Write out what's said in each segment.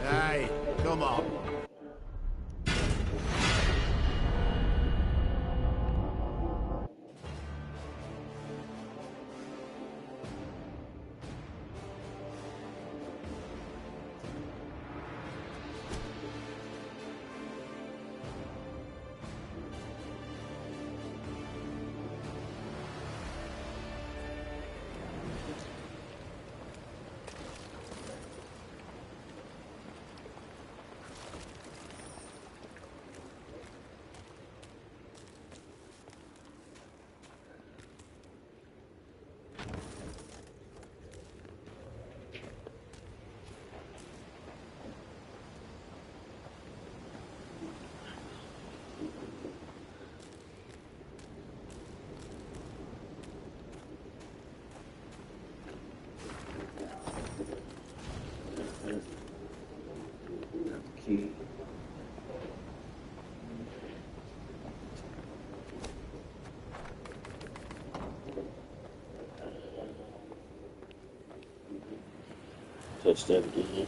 Hey, come on. Key. Touch that again.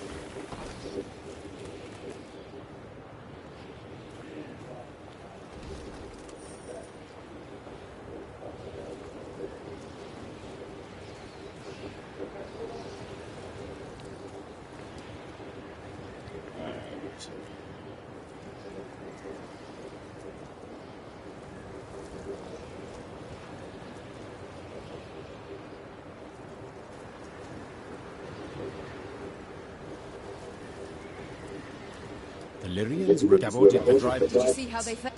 The Lyrians were devoted to drive. Did you see how they felt?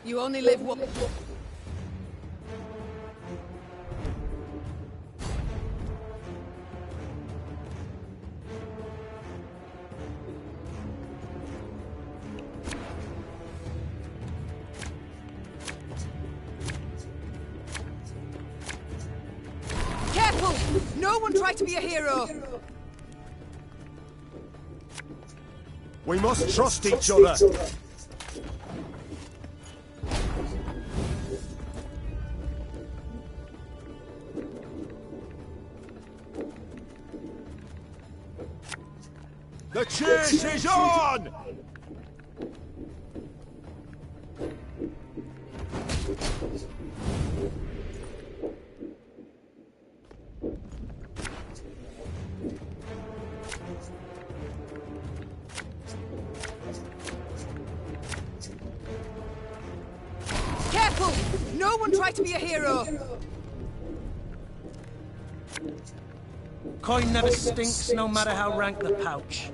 You only live one. Careful! No one try to be a hero! We must trust each other. The chase is on! Careful! No one try to be a hero! Coin never stinks, no matter how rank the pouch.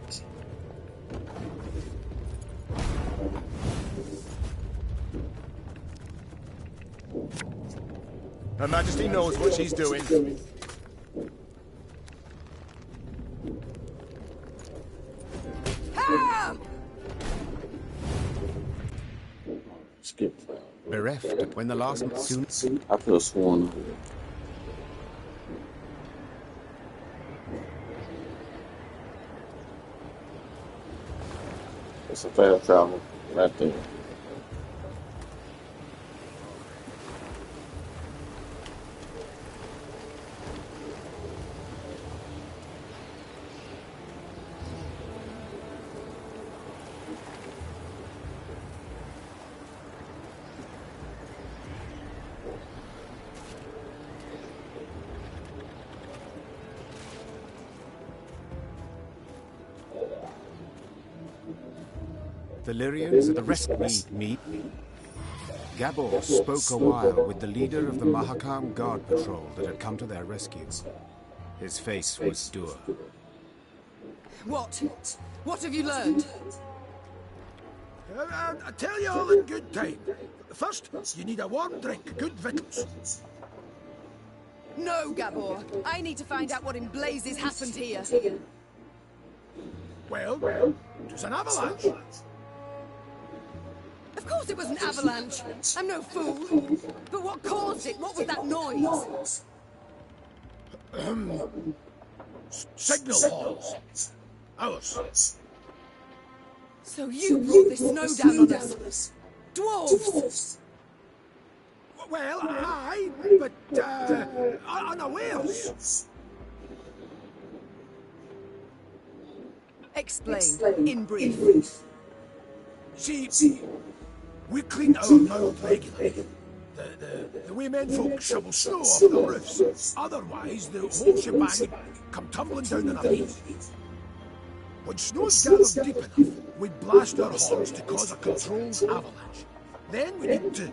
Her Majesty knows what she's doing. Help! Skip. Bereft when the last soon. I could have sworn. It's a fast travel right there. The Lyrians at the rescue me. Gabor spoke a while with the leader of the Mahakam Guard Patrol that had come to their rescue. His face was dour. What? What have you learned? I'll tell you all in good time. First, you need a warm drink, good victuals. No, Gabor. I need to find out what in blazes happened here. Well, it was an avalanche. Of course it was an avalanche. I'm no fool. But what caused it? What was that noise? Signal halls. Ours. So you brought this snow down on us. Dwarves! Well, aye, but, unawares. Explain, in brief. See, we clean our mound regularly. The way men folk shovel snow off the roofs. Otherwise, the whole shebang would come tumbling down on our heads. When snow's gathered deep enough, we blast our horns to cause a controlled avalanche. Then we need to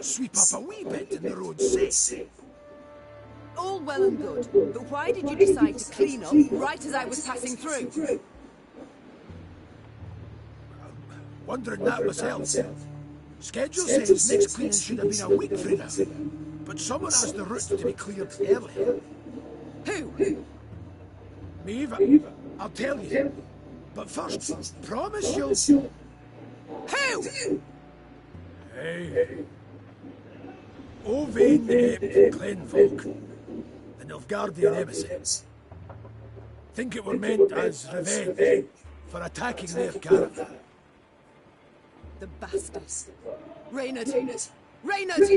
sweep up a wee bit in the road safe. All well and good, but why did you decide to clean up right as I was passing through? Wondering that myself. Schedule says next cleaning should have been a week from now, but someone asked the route to be cleared earlier. Who? Maeve, I'll tell you. But first, promise you'll... Who? Hey. Ovain Glenfolk, the Nilfgaardian emissary. Think it were meant as revenge for attacking their caravan. The bastards. Reynard! Reynard!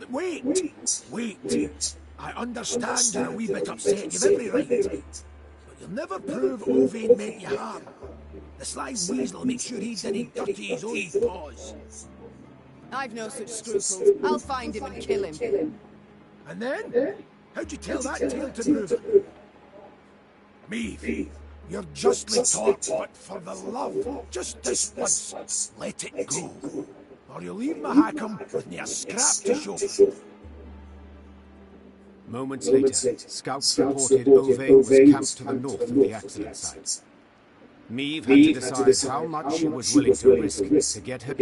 Wait. I understand you're a wee bit upset, you've every right. But you'll never prove Ovain meant you harm. The sly weasel will make sure he didn't dirty his own paws. I've no such scruples. I'll find him and kill him. And then? How'd you tell that tale to prove it? Maeve, you're justly taught, but for the love, just this once, let it go. Or you'll leave Mahakam with me a scrap to show for it. Moments later, scouts reported Ovain was camped to the north of the accident site. Maeve had to decide how much she was willing to risk to get her...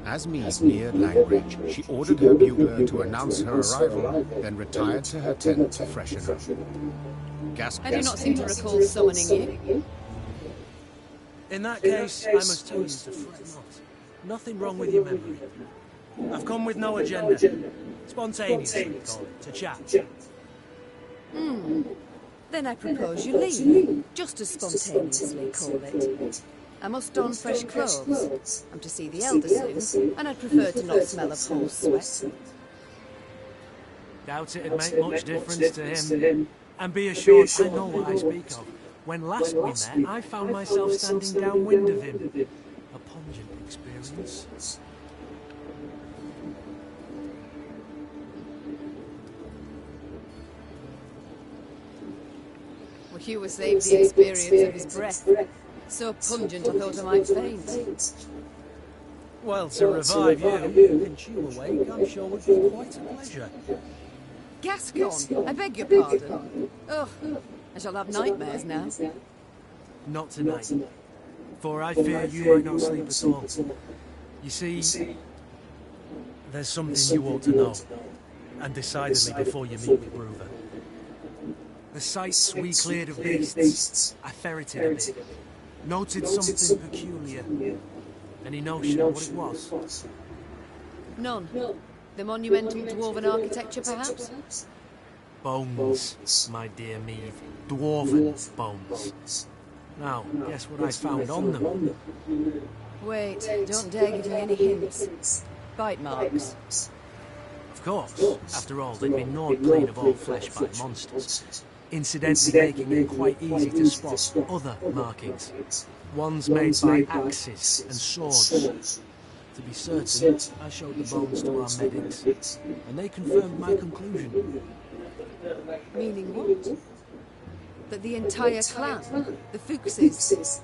As Maeve neared Langridge, she ordered her bugler to announce her arrival, then retired to her tent to freshen up. I do not seem to recall summoning you. In that case, I must tell you to fret not. Nothing wrong with your memory. I've come with no agenda. Spontaneously, call it, to chat. Then I propose you leave. Just as spontaneously, call it. I must don fresh clothes. I'm to see the elder soon, and I'd prefer to not smell of horse sweat. Doubt it'd make much difference to him. And be assured, I know what I speak of. When last we met, I found myself standing downwind of him. A pungent experience. Well, Hugh was saved the experience of his breath. So pungent I thought I might faint. Well, to revive you, pinch you awake, I'm sure would be quite a pleasure. Gascon, I beg your pardon. Ugh, I shall have nightmares now. Not tonight, for I fear you might not sleep at all. You see, there's something you ought to know, and decidedly before you meet with Bruver. The sites we cleared of beasts, I ferreted a bit, noted something peculiar. Any notion what it was? None. The monumental dwarven architecture, perhaps? Bones, my dear Maeve. Dwarven bones. Now, guess what I found on them? Wait, don't dare give me any hints. Bite marks. Of course. After all, they'd been gnawed clean of all flesh by monsters. Incidentally making it quite easy to spot other markings. Ones made by axes and swords. To be certain, I showed the bones to our medics, and they confirmed my conclusion. Meaning what? That the entire clan, the Fuchses,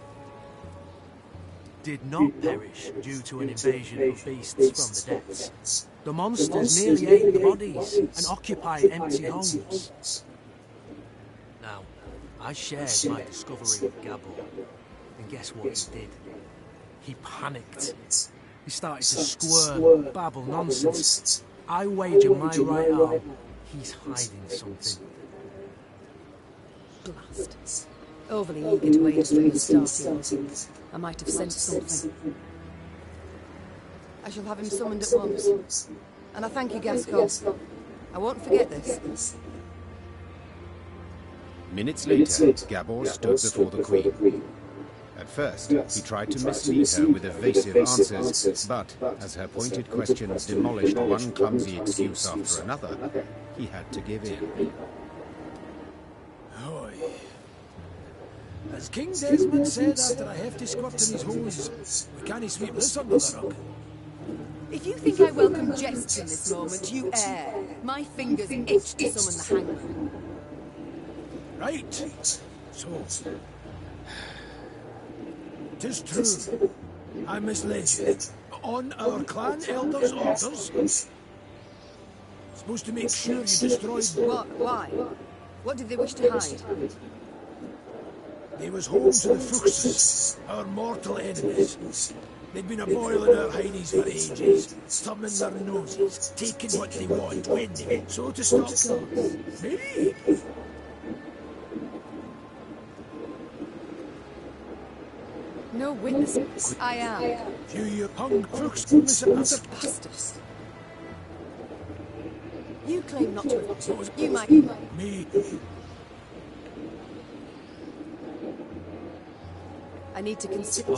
did not perish due to an invasion of beasts from the depths. The monsters merely ate the bodies and occupied empty homes. Now, I shared my discovery with Gabor, and guess what he did? He panicked. He started to squirm, babble nonsense. I wager my right arm, he's hiding something. Blast. Overly eager to aid us from the starting. I might have sensed something. I shall have him summoned at once. And I thank you, Gascon. I won't forget this. Minutes later, Gabor stood before the Queen. At first, he tried to mislead her with evasive answers, but as her pointed questions demolished one clumsy excuse after another, he had to give in. Aye. As King Desmond said after a hefty squirt in his hose, we can't sweep this under the rug. If you think I welcome jests in this moment, you err. My fingers itch to summon the hangman. Right. So, 'tis true. I misled you. On our clan elder's orders, supposed to make sure you destroyed... What? Why? What did they wish to hide? They was home to the Fuchses, our mortal enemies. They'd been a boiling our hideys for ages, thumbing their noses, taking what they want when they want. So to stop them, maybe. No witnesses. I am. Few you hung Fuchs Bastards. You claim not to have... You might... Me. I need to consider...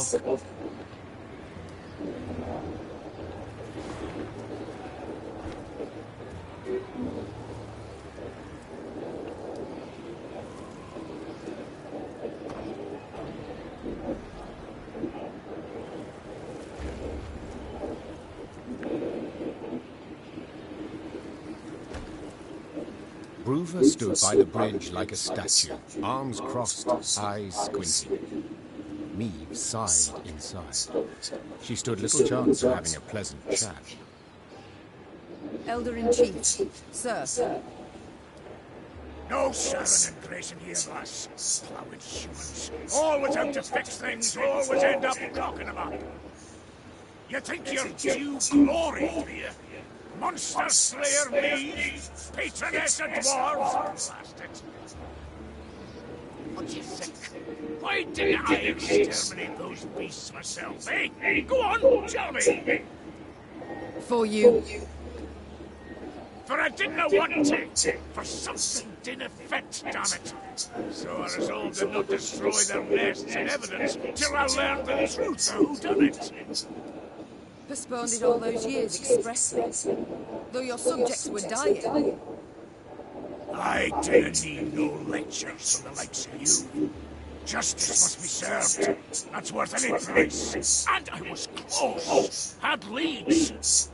Bruva stood by the bridge like a statue, arms crossed, eyes squinting. Meve sighed inside. She stood little chance of having a pleasant chat. Elder-in-Chief, sir. No serving and gracing here, lass. Plowing humans. Always out to fix things, always end up knocking them up. You think you're due glory, do you? Monster slayer me, patroness of dwarves, bastard. What do you think? Why didn't I exterminate those beasts myself, eh? Go on, tell me. For you. For I didn't want to. For something didn't fit, damn it. So I resolved to not destroy their nests and evidence till I learned the truth of who done it. Postponed it all those years expressly. Though your subjects were dying. I didn't need no lectures from the likes of you. Justice must be served. That's worth any price. And I was close. Had leads.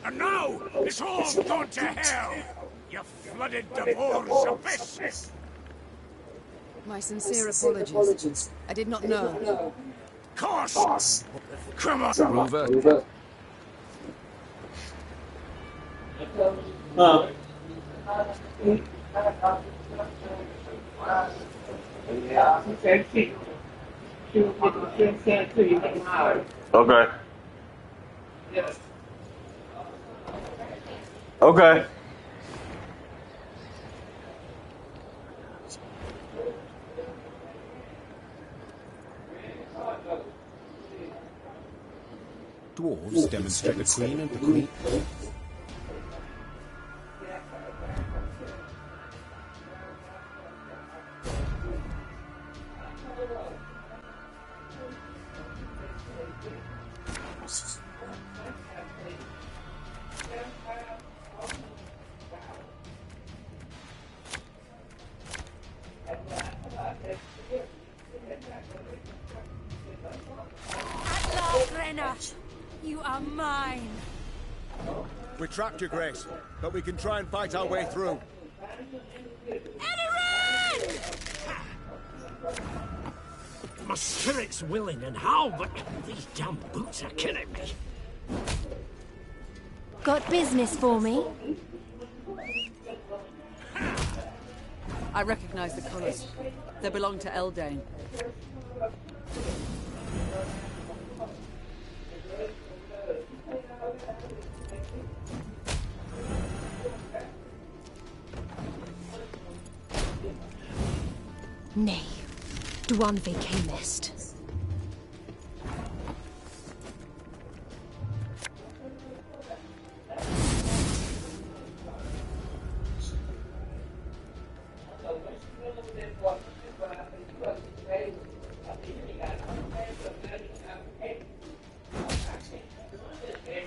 And now, it's all gone to hell! You flooded the Boar's abyss! My sincere apologies. I did not know. Course! Come on! Bruva, Okay. Okay. dwarves demonstrate the queen and the queen. You are mine. We trapped you, Grace, but we can try and fight our way through. My spirit's willing and how, but these damn boots are killing me. Got business for me? I recognize the colours. They belong to Eldane. Nay, Duan camest.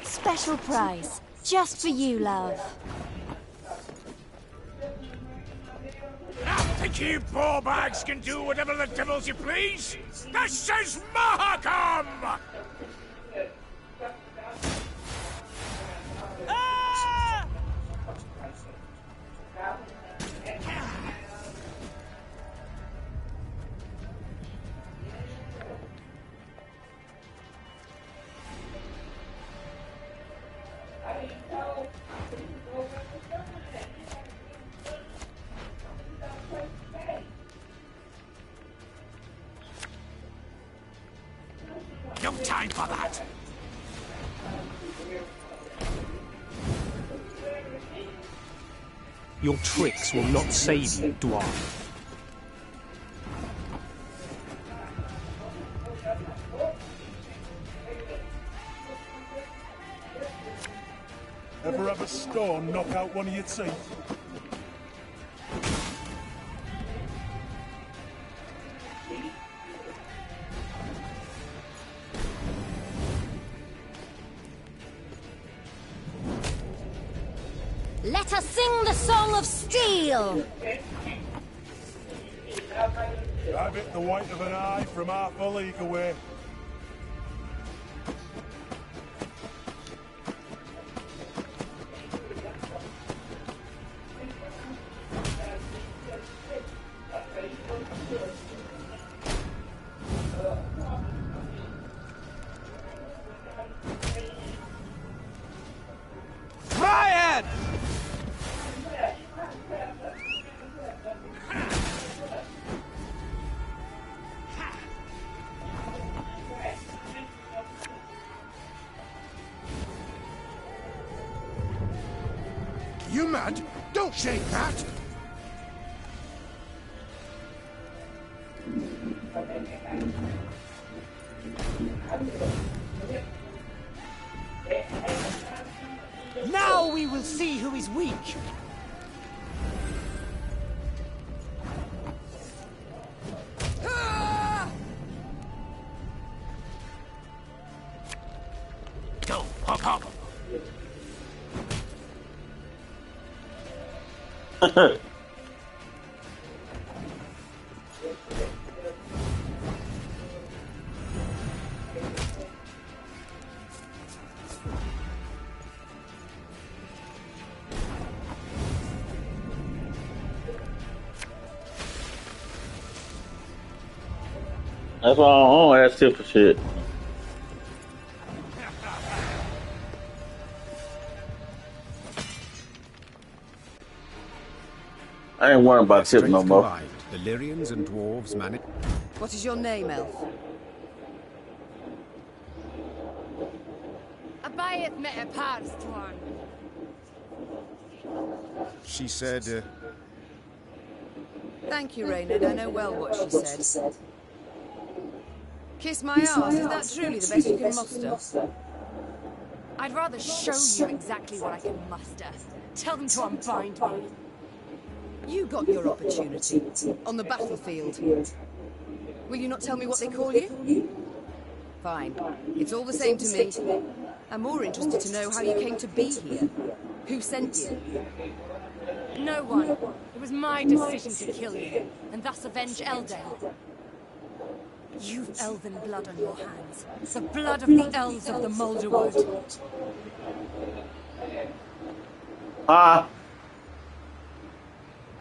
Special prize, just for you, love. Think you ballbags can do whatever the devils you please? This is Mahakam! No time for that! Your tricks will not save you, dwarf. Ever have a storm knock out one of your teeth? Let us sing the song of steel! I've hit the white of an eye from half a league away. You mad? Don't shake that! Now we will see who is weak. Go, hop, hop! That's why I don't ask tip for shit. I ain't worrying about tip no more. Combined, the Lyrians and dwarves manage. What is your name, elf? Abayeth me a parstwan. She said, Thank you, Reynard. I know well what she said. Kiss my arse, is that truly the best you can muster? I'd rather show you exactly what I can muster. Tell them to unbind me. You got your opportunity. On the battlefield. Will you not tell me what they call you? Fine. It's all the same to me. I'm more interested to know how you came to be here. Who sent you? No one. It was my decision to kill you, and thus avenge Eldale. You've elven blood on your hands. The blood of the elves of the Moulderwood. Ah.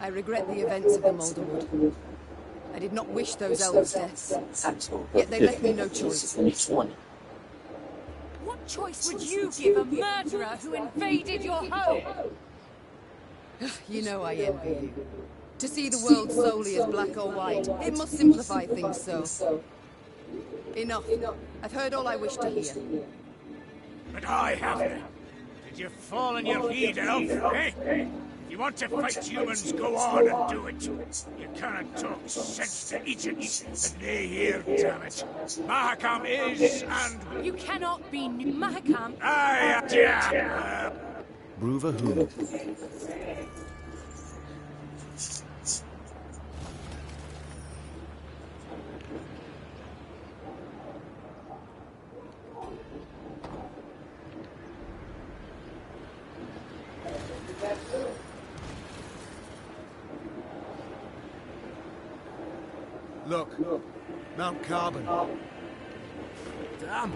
I regret the events of the Moulderwood. I did not wish those elves' deaths. Yet they left me no choice. What choice would you give a murderer who invaded your home? You know I envy you. To see the world solely as black or white, it must simplify things so. Enough. I've heard all I wish to hear. But I haven't. Did you fall on your feet, elf, eh? If you want to fight humans, go on and do it. You cannot talk sense to idiots and they here, damn it. Mahakam is and... You cannot be new. Mahakam. I damn. Bruva who? Look, Mount Carbon. Damn.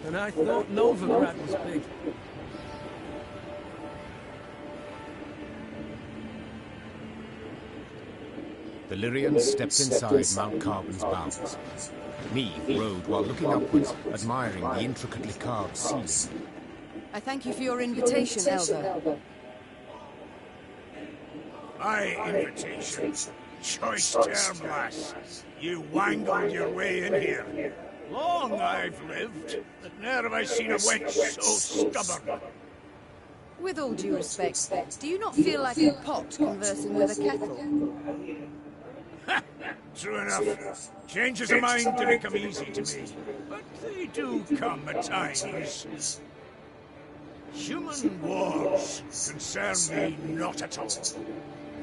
And I thought Novigrad was big. The Lyrians stepped inside Mount Carbon's bounds. Meave rode while looking upwards, admiring the intricately carved ceiling. I thank you for your invitation, Elder. My invitation. Choice term, lass. You wangled your way in here. Long I've lived, but ne'er have I seen a wench so stubborn. With all due respect, do you not feel like a pot conversing with a kettle? True enough. Changes of mind do come easy to me, but they do come at times. Human wars concern me not at all.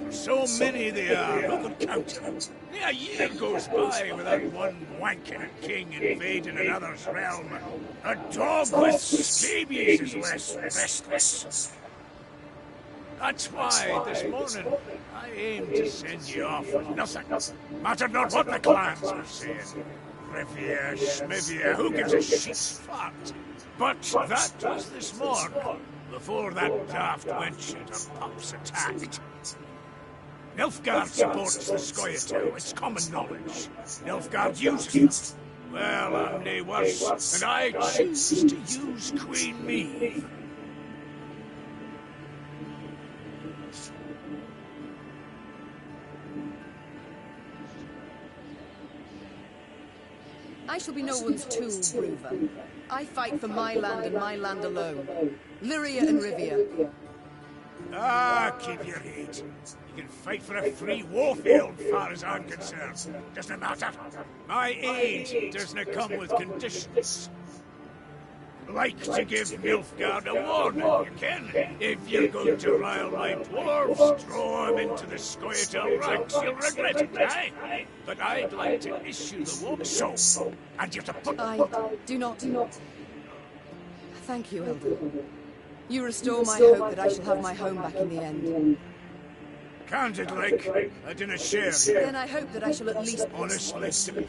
For so many they are, who could count them? A year goes by without one wanking king invading another's realm. A dog with scabies is less restless. That's why, this morning, I aim to send you off with nothing. Mattered not what the clans were saying. Rivia, Schmivia, who gives a shit's fart? But that was this morn, before that daft wench and her pups attacked. Nilfgaard supports the Scoia'tael, it's common knowledge. Nilfgaard uses them. Well, I'm nae worse, and I choose to use Queen Meave. I shall be no one's tool, Bruva. I fight for my land and my land alone. Lyria and Rivia. Ah, keep your head. You can fight for a free warfield, far as I'm concerned. Doesn't matter. My aid doesn't come with conditions. Like to give Nilfgaard a warning, you can. If you're going to rile my dwarves, throw them into the Scoia'tael ranks, you'll regret it, eh? But I'd like to issue the warning. So, and you're to put... I do not... Thank you, Elder. You restore my hope that I shall have my home back in the end. Candid like, I didn't share. Then I hope that I shall at least... Honestly,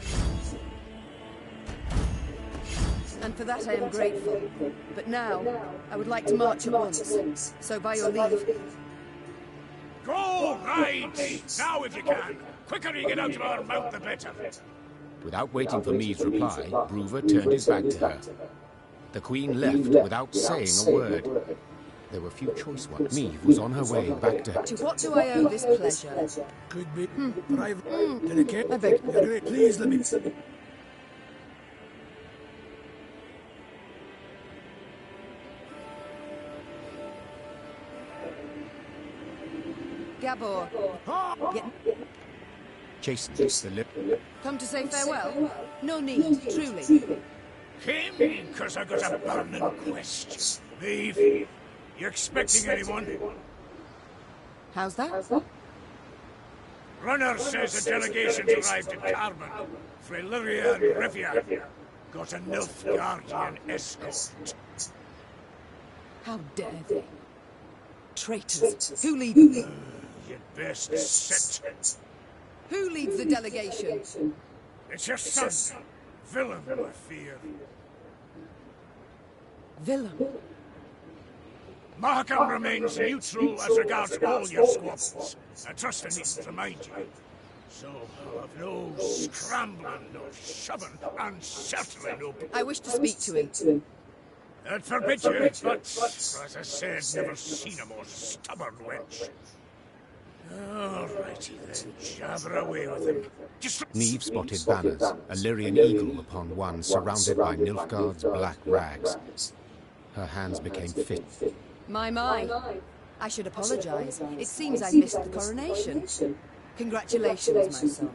and for that I am grateful. But now, I would like to march at once. So by your leave... go right! Now if you can. Quicker you get out of our mount, the better. Without waiting for Meave's reply, Bruva turned his back to her. The Queen left without saying a word. There were few choice ones. Meave was on her way back to her. To what do I owe this pleasure? Could be private. I beg. Please let me... Gabor. Chastened the lip. Come to say farewell? No need, truly. Came because I got a burning quest. Maeve, you expecting anyone? How's that? Runner says a delegation's arrived in Carbon. Fra Lyria and Rivia. Got a Nilfgaardian escort. How dare they? Traitors. Who leads? You'd best sit. Who leads the delegation? It's your son, Willem, I fear. Willem. Mahakam remains neutral as regards all your squabbles. I trust I needn't remind you. So, I'll have no scrambling, no shoving, and certainly no... I wish to speak to him. I'd forbid you, but, as I said, never seen a more stubborn wench. Alrighty then, jabber away with him. Neve spotted banners, a Lyrian eagle upon one, surrounded by Nilfgaard's black rags. Her hands became fit. My. I should apologize. It seems I missed the coronation. Congratulations, my son.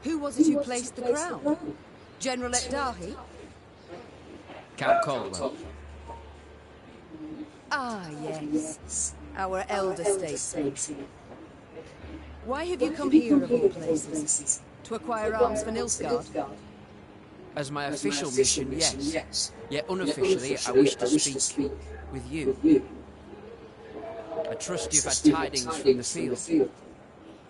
Who was it who placed the crown? General Ekdahi? Count Caldwell. Ah, yes. Our elder statesman. Why have you come here, of all places? To acquire arms for Nilfgaard? As my official mission, yes. Yet unofficially, I wish to speak with you. I trust you've had tidings from the field.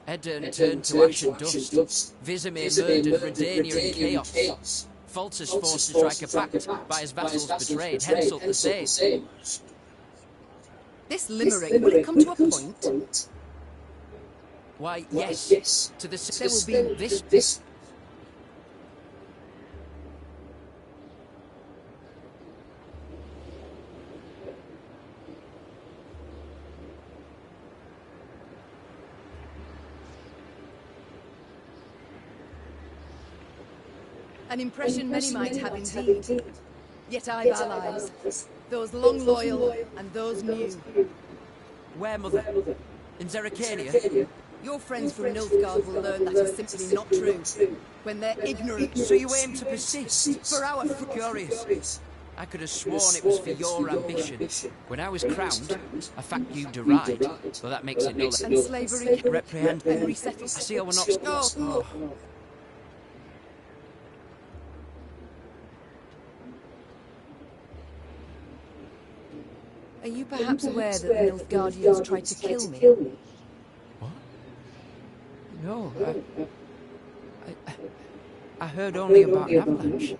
Edirn turned to ash and dust. Vizimir murdered Redania in chaos. Faltus forced to strike a pact by his vassals betrayed. Henselt the same. This limerick, will it come to a point? Why, yes. To the there will be this. An impression many might have indeed. Yet I've allies. Those long loyal and those new. Where, Mother? In Zerrikania? Your friends from Nilfgaard will learn that is simply not true. When they're ignorant. So you aim to persist? For our Curious. I could have sworn it was for your ambition. When I was crowned, a fact you deride, though that makes it null. And slavery. Reprehend And resettle. I see how we're not... Oh. Are you perhaps aware that the Nilfgaardians tried to kill me? What? No, I heard only about an avalanche.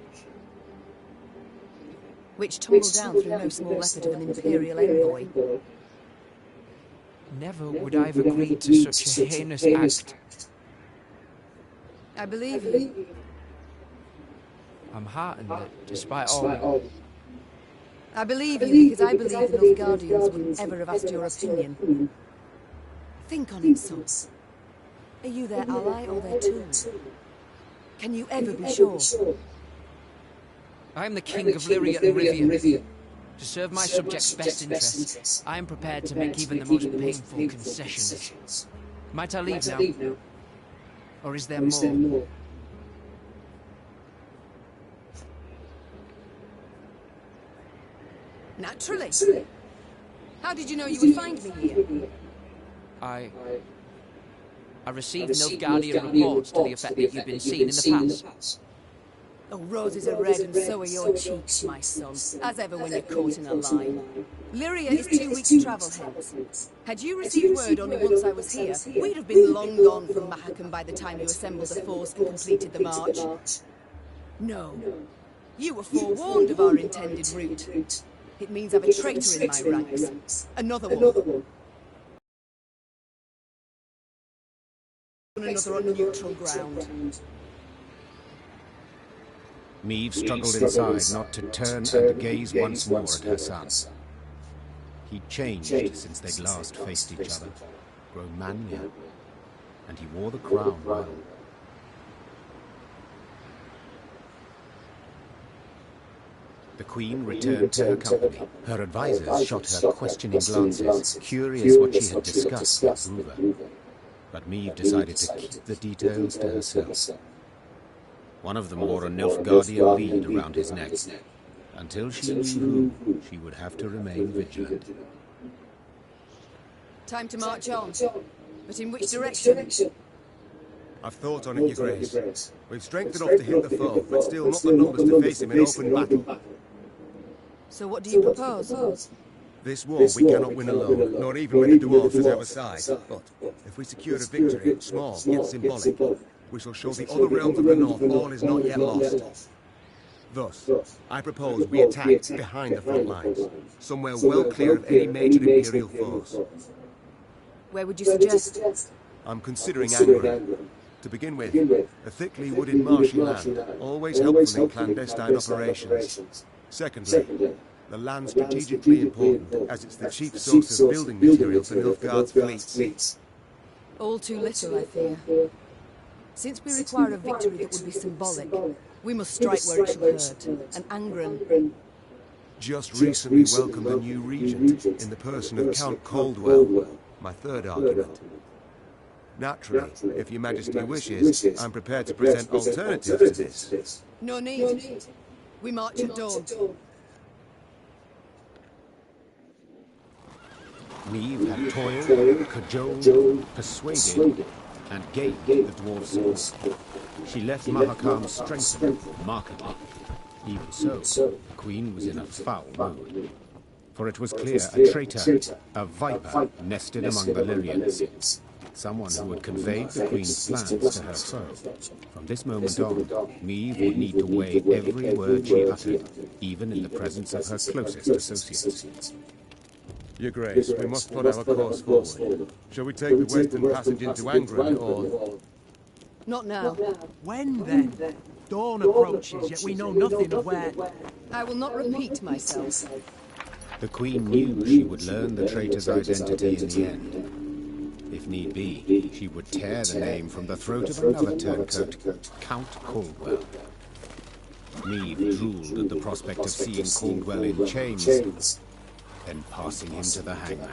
Which tumbled down through no small effort of an Imperial envoy. Never would I have agreed to such a heinous act. I believe you. I'm heartened that, despite all... I believe you because I believe the Nilfgaardians wouldn't ever have asked your opinion. Think on it, son. Are you their ally or their tool? Can you ever be sure? I am the king of Lyria and Rivia. To serve my subjects' best interests, I am prepared to make even the most painful concessions. Might I leave now? Or is there more? Naturally. How did you know you would find me here? I received Nilfgaardian reports to the effect that you've been seen in the past. Oh, roses are red and so are your cheeks, my son. As ever when you're caught in a lie. Lyria is 2 weeks' travel hence. Had you received word only once I was here, we'd have been long gone from Mahakam by the time you assembled the force and completed the march. No. You were forewarned of our intended route. It means I've a traitor in my ranks. Another one. Another on neutral ground. Maeve struggled inside not to turn and gaze once more at her son. He'd changed since they'd last faced each other, grown manlier, and he wore the crown well. The Queen returned to her company. Her advisors shot her questioning glances, curious what she had discussed with Hoover. But Maeve decided to keep the details to herself. One of them wore a Nilfgaardian bead around his neck. Until she knew who, she would have to remain vigilant. Time to march on. But in which direction? I've thought on it, Your Grace. We've strength enough to hit the foe, but still not the numbers to face him in open battle. So what do you propose? This war we cannot win alone, nor even with the dwarves at our side. But if we secure a victory, small yet symbolic, we shall show the other realms of the north all is not yet lost. Thus, I propose we attack behind the front lines, somewhere well clear of any major Imperial foes. Where would you suggest? I'm considering Angren. To begin with, a thickly wooded marshy land, always helpful in clandestine operations. Secondly, the land strategically important, as it's the chief source of building material for Nilfgaard's fleets. All too little, I fear. Since we require a victory that would be symbolic, we must strike where it shall hurt, and Angren. Just recently welcomed a new regent in the person of Count Caldwell, my third argument. Naturally, if Your Majesty wishes, I'm prepared to present alternatives to this. No need. We march at dawn. Niamh had toiled, cajoled, persuaded, and gained the dwarf's support. She left Mahakam strengthened markedly. Even so, the Queen was in a foul mood. For it was clear a traitor, a viper, nested among the Lyrians. Someone who had conveyed the Queen's plans to her foe. From this moment on, Niamh would need to weigh every word she uttered, even in the presence of her closest associates. Your Grace, we must plot our course forward. Shall we take the western passage into Angren, or... Not now. When then? Dawn approaches, yet we know nothing of where... I will not repeat myself. The Queen knew she would learn the traitor's identity in the end. If need be, she would tear the name from the throat of another turncoat, Count Caldwell. Niamh drooled at the prospect of seeing Caldwell in chains, then passing him to the hangman.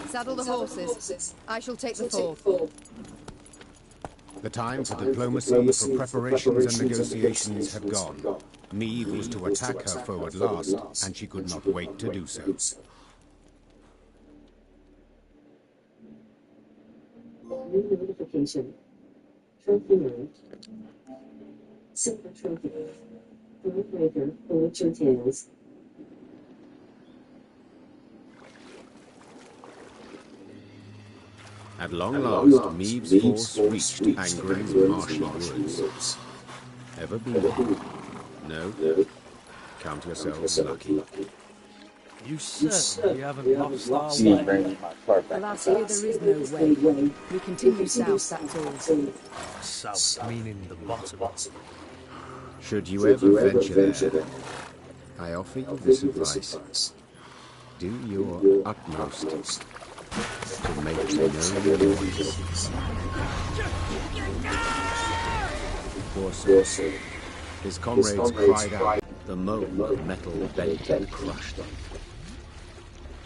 Saddle the horses. I shall take the ford. The time for diplomacy, for preparations and negotiations had gone. Niamh was to attack her foe at last, and she could not wait to do so. New notification. Trophy marked. Silver trophy. Thronebreaker, The Witcher Tales. At long last, Niamh's force reached Angren's marshy woods. Ever been? No? Count yourselves lucky. You certainly haven't lost our way. Alas, here there is no way. We continue south, that's all. South, meaning the bottom. Should you ever venture there, I offer you this advice. Do your utmost to make no noise. Poor soul. His comrades cried out. The moan of metal bent and crushed them.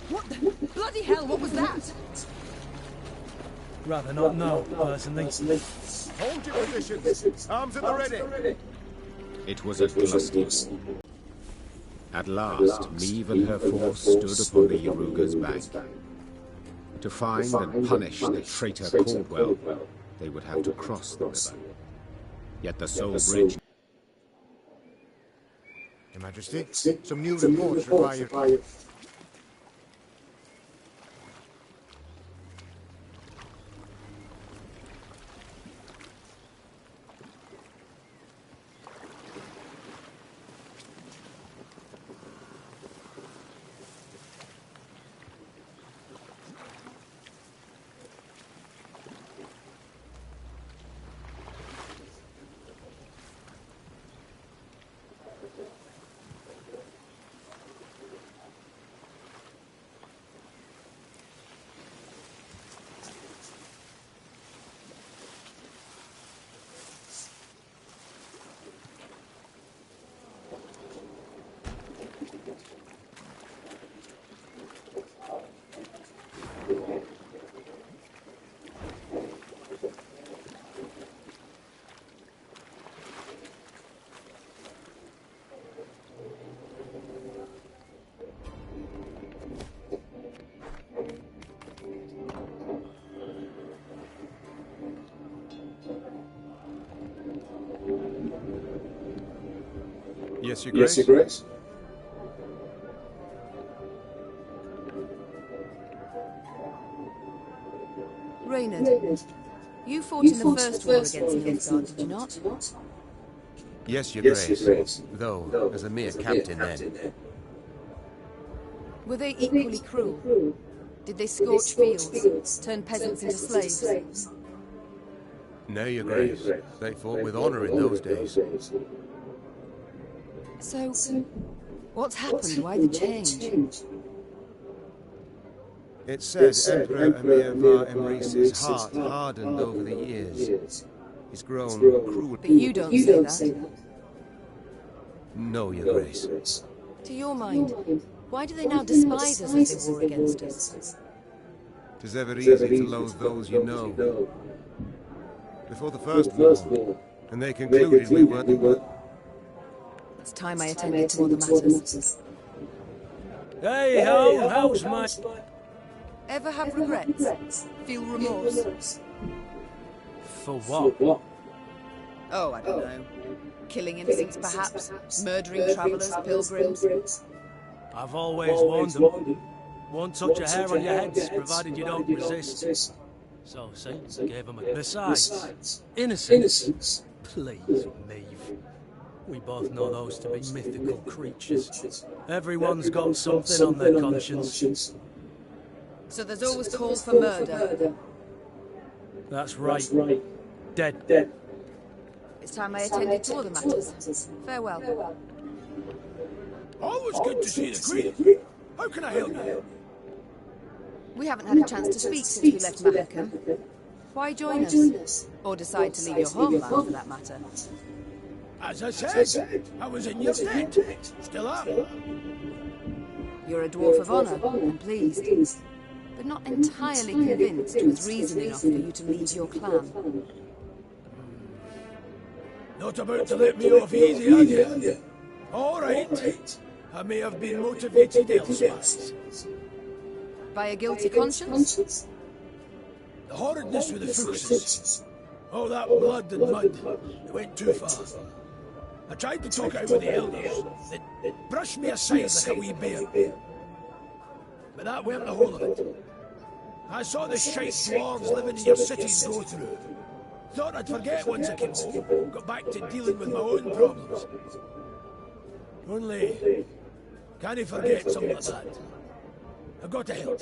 What the bloody hell, what was that? Rather not know, personally. Hold your positions! Arms at the ready! It was a glusty. At last, Niamh and her force stood upon the Yaruga's bank. To find and punish the traitor Caldwell, they would have to cross the river. Yet the Soul Bridge... Your Majesty, some new reports require... Yes, Your Grace. Yes, Your Grace. Reynard, you fought in the first war against Nilfgaard, did you not? Yes, Your Yes, Grace. Your Grace. Though, as a mere captain then. Were they equally cruel? Did they scorch fields, turn peasants into slaves? No, Your Grace. They fought with honor in those days. So, what's happened? Why the change? It said Emperor Emir var Emrys's heart hardened over the years. He's grown cruel. But you don't say that. No, Your Grace. To your mind, why do they now despise us as they war against us? 'Tis ever easy to loathe those you know. Before the first war, and they concluded we weren't. It's time I attended to other matters. Hey ho, how's my... Ever have regrets? Feel remorse? For what? Oh, I don't know. Killing innocents, perhaps. Murdering travellers, pilgrims. I've always warned them. Won't touch a hair on your heads, provided you don't resist. So, see, gave them a... Besides, innocence? Please, Neve. We both know those to be mythical creatures. Everyone's got something on their conscience. So there's always call for murder. That's right. Dead. It's time I attended to other matters. Farewell. Always good to see the Queen. How can I help you? We haven't had a chance to speak since we left Mahakam. Why join us? Or decide to leave your homeland, for that matter? As I said, I was in your debt. Still am. You're a dwarf of honour, I'm pleased. But not entirely convinced it was reason enough for you to leave your clan. Not about to let me off easy, are you? All right. I may have been motivated elsewhere. By a guilty conscience? The horridness with the Fuchses. All that blood and mud. It went too far. I tried to talk out with the elders. They brushed me aside like a wee bear. But that weren't the whole of it. I saw the shite dwarves living in your cities go through. Thought I'd forget once I came home. Got back to dealing with my own problems. Only, can't I forget something like that? I got to help.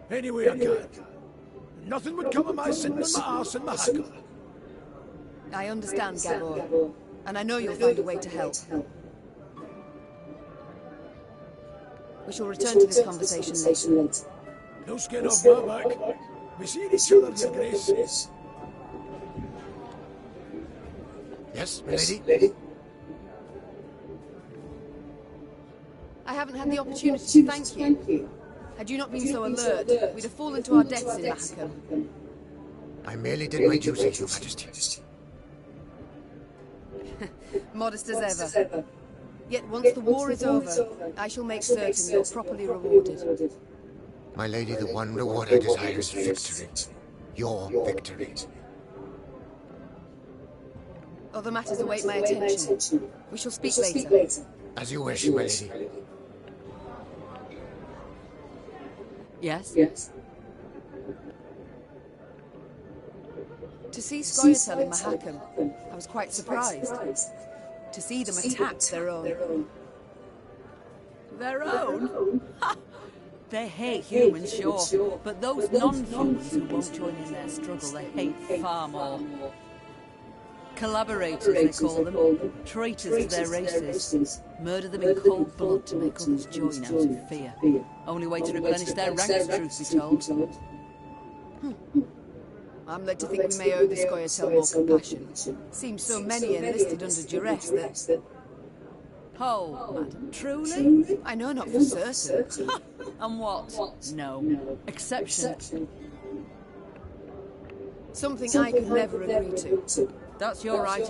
Any way I can. Nothing would come of my sitting on my arse in my hackle. I understand, Gabor. And I know you'll find a way to help. We shall return to this conversation later. No skin off my back. We see each other, Your Grace. Yes, milady? I haven't had the opportunity to thank you. Had you not been so alert, we'd have fallen to our deaths in Mahakam. I merely did my duty, Your Majesty. Modest as ever. Yet once the war is over, I shall make certain you're properly rewarded. My lady, the one reward I desire is victory. Your victory. Other matters await my attention. We shall speak later. As you wish, my lady. Yes? To see Scoia'tael in Mahakam, I was quite surprised. To see them attack their own. Their own? Ha! They hate humans, sure, but those non-humans who won't join in their struggle, they hate far more. Collaborators, they call them. Traitors to their races. Murder them in cold blood to make others join out of fear. Only way to replenish their ranks, truth be told. I'm led to think we may owe the Scoia'tael more compassion. Seems so many enlisted under duress that... Hold, madam. Truly? I know not for certain. And what? No. Exception. Something I could never agree to. That's your right.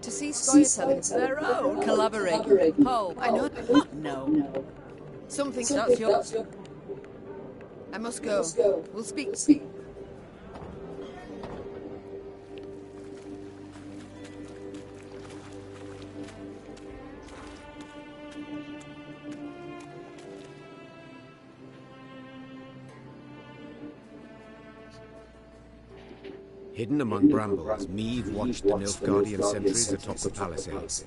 To see Scoia'tael in Their own. Collaborate. Hold. I know... No. Something... That's your... I must go. We'll speak. Hidden among brambles, Meave watched the Nilfgaardian sentries atop the palisades.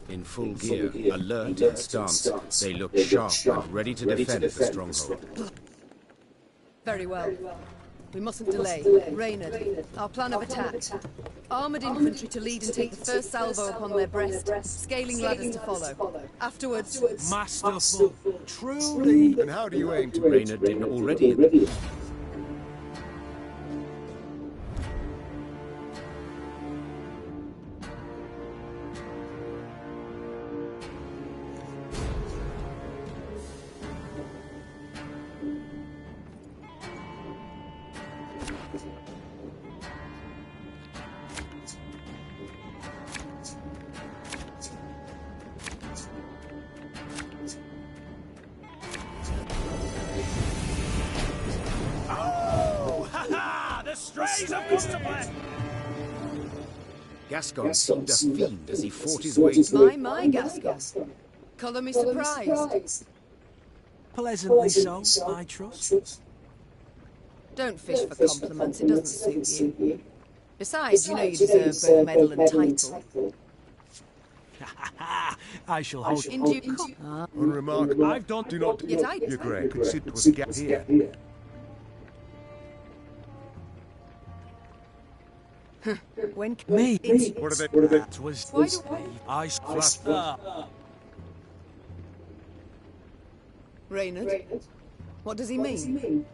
In full gear, alert in stance, they looked sharp and ready to defend the stronghold. Very well. We mustn't delay. Reynard, our plan of attack. Armoured infantry to lead and take the first salvo upon their breast, scaling ladders to follow. Afterwards... Masterful. Truly. And how do you aim to... Reynard did not already... Gascon seemed a fiend as he fought his way... My, Gascon. Colour me surprised. Pleasantly so, I trust. Don't fish for compliments, it doesn't suit you. Besides, you know you deserve both medal and title. I shall hold In due course. Unremarkable. I've done... Do not... Yet I... Your Grace, consider was a gap here. When... Me? What are they... That was... Why do I flat... Reynard? What does he mean?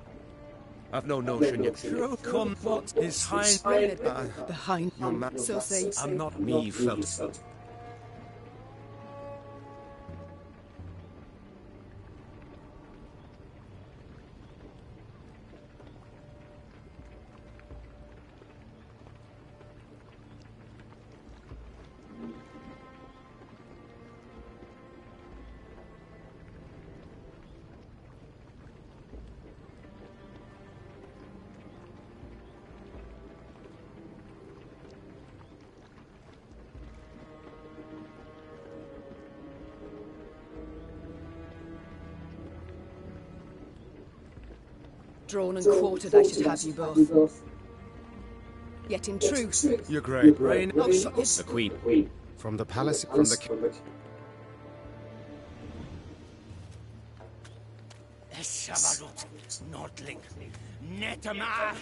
I've no notion yet. True, come, what is hind... Reynard, the hind... Your man... So say... I'm not... Meave felt... Drawn and quartered, I should have you both. Yet in truth... Your Grace. Rain... The Queen. From the palace... From the... Esavarut, Nordling, Netamar.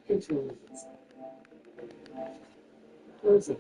Control. Closing.